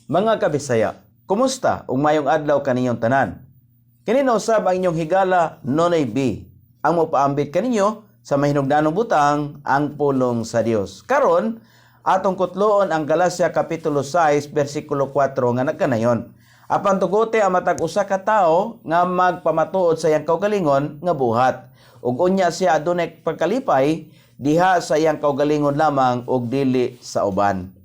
Mga kabisaya, kumusta ug mayong adlaw kaninyong tanan? Kini na usab ang inyong higala Nonoy B. Ang mopaambit kaninyo sa mahinungdanong butang ang pulong sa Dios. Karon atong kutloon ang Galacia kapitulo 6 bersikulo 4 nga nagkanayon. Apan tugote ang matag usa ka tawo nga magpamatuod sa iyang kaugalingon nga buhat. Ug unya siya adunay pagkalipay diha sa iyang kaugalingon lamang ug dili sa uban.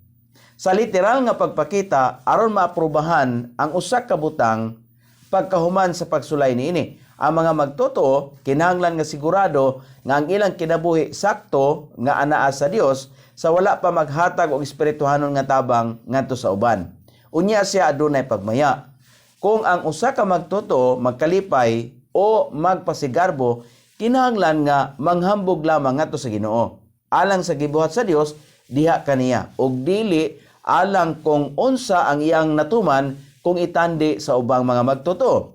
Sa literal nga pagpakita aron maaprubahan ang usa ka butang pagkahuman sa pagsulay niini. Ang mga magtotoo kinahanglan nga sigurado nga ang ilang kinabuhi sakto nga anaa sa Dios sa wala pa maghatag og espirituhanon nga tabang ngadto sa uban. Unya siya adunay pagmaya. Kung ang usa ka magtotoo magkalipay o magpasigarbo, kinahanglan nga manghambog lamang ngadto sa Ginoo. Alang sa gibuhat sa Dios diha kaniya ug dili alang kung unsa ang iyang natuman kung itandi sa ubang mga magtotoo.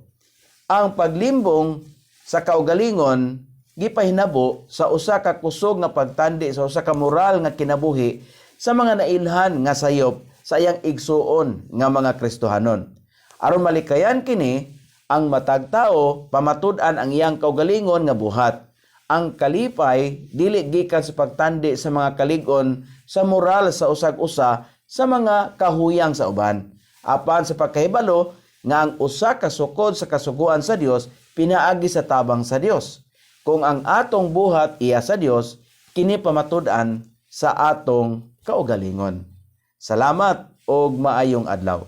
Ang paglimbong sa kaugalingon gipahinabo sa usa ka kusog nga pagtandi sa usa ka moral nga kinabuhi sa mga nailhan nga sayop sa iyang igsuon nga mga Kristohanon. Aron malikayan kini, ang matag tao pamatud-an ang iyang kaugalingon nga buhat. Ang kalipay dili gikan sa pagtandi sa mga kalig-on sa moral sa usag-usa sa mga kahuyang sa uban. Apan sa pagkahibalo nga ang usa ka sukod sa kasuguan sa Dios pinaagi sa tabang sa Dios. Kung ang atong buhat iya sa Dios, kini pamatud-an sa atong kaugalingon. Salamat ug maayong adlaw.